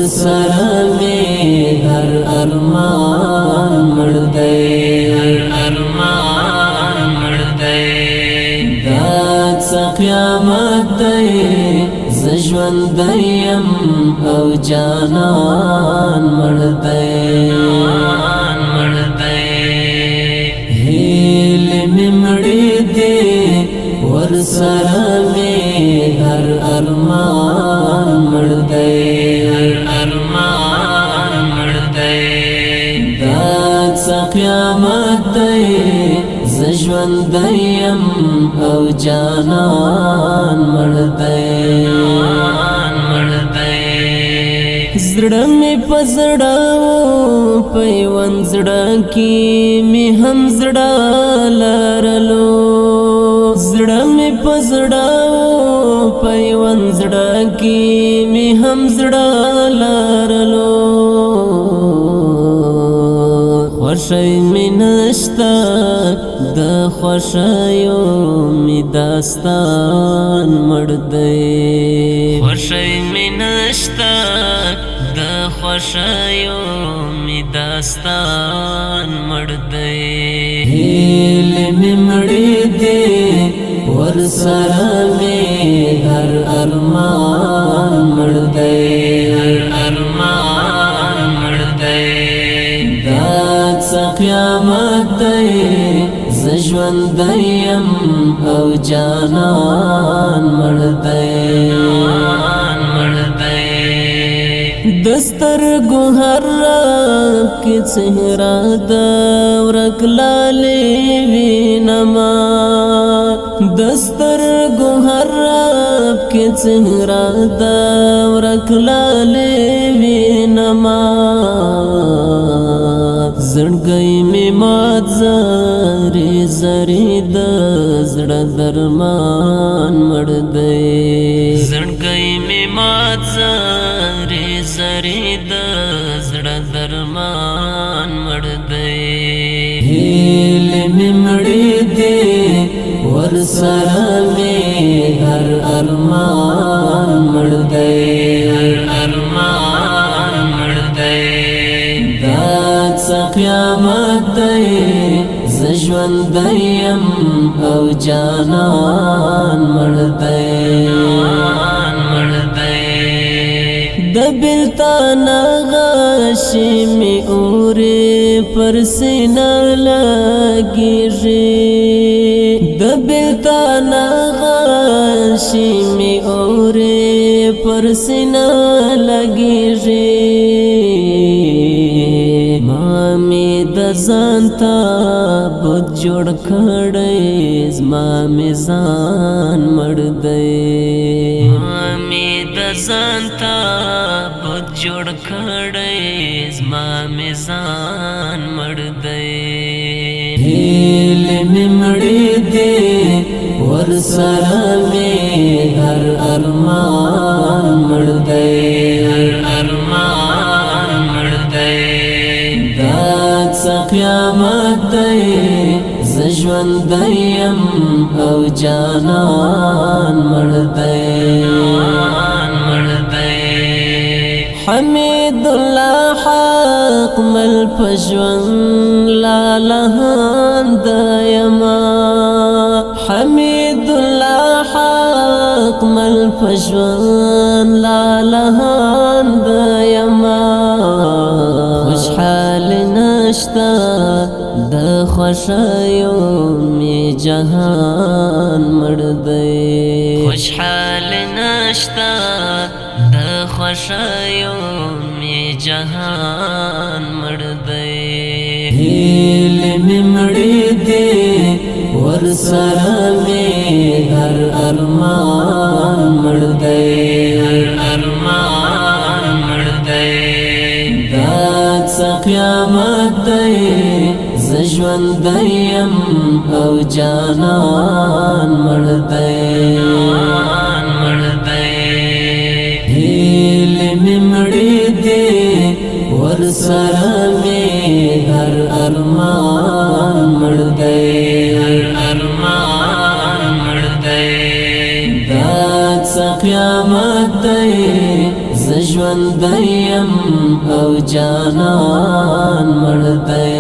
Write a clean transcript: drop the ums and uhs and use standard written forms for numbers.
ورسره می هر ارمان مړ دی هر ارمان مړ دی دا څه قیامت دی زه ژوندی یم او جانان مړ دی هیلې مې مړې دي ورسره مې هر ارمان مړ دی هر ارمان مړ دی دا څه قیامت دی زه ژوندی یم او جانان مړ دی زړه مې په زړه پیوند زړه کې مې هم زړه لرلو زړه مې په زړه پیوند زړه کې مې هم زړه لرلو خوښۍ مې نشته د خوښیو مې داستان مړ دی خوښۍ مې نشته د خوښیو مې داستان مړ دی هیلې مې مړې دي ورسره مې هر ارمان مړ دی هر ارمان مړ دی دا څه قیامت دی زه ژوندی یم او جانان مړ دی دسترګو هر رب کې څهره د ورک لالې وینما دسترګو هر رب کې څهره د ورک لالې وینما زړګی مې مات زری زری د زړه درمان مړ دی زړګی مې مات زری زری د زړه درمان مړ دی هیلې مې مړې دي ورسره مې هر ارمان مړ دی هر ارمان مړ دی دا څه قیامت دی زه ژوندی یم او جانان مړ دی د بلتان غاشي مې اورې پر سینه لګېږي د بلتان غاشي مې اورې پر سینه لګېږي ما مې د ځان تابوت جوړ کړی زما مې ځان مړ دی ما مې د ځان تابوت جوړ کړی زما مې ځان مړ دی هیلې مې مړې دي ورسره مې هر ارمان مړ دی هر ارمان مړ دی دا څه قیامت دی زه ژوندی یم او جانان مړ دی حمید الله حق مل پژوند لالهاند یما حمید الله حق مل پژوند لالهاند یما خوشحال نشتا د خوښیو می جهان مړ دی خوشحال نشتا د خوښیو می جهان مړ دی هیلې مې مړې دي ورسره مې هر ارمان مړ دی هر ارمان مړ دی دا څه قیامت دی زه ژوندی یم او جانان مړ دی هیلې مې مړې دي ورسره مې هر ارمان مړ دی هر ارمان مړ دی دا څه قیامت دی زه ژوندیم او جانان مړ دی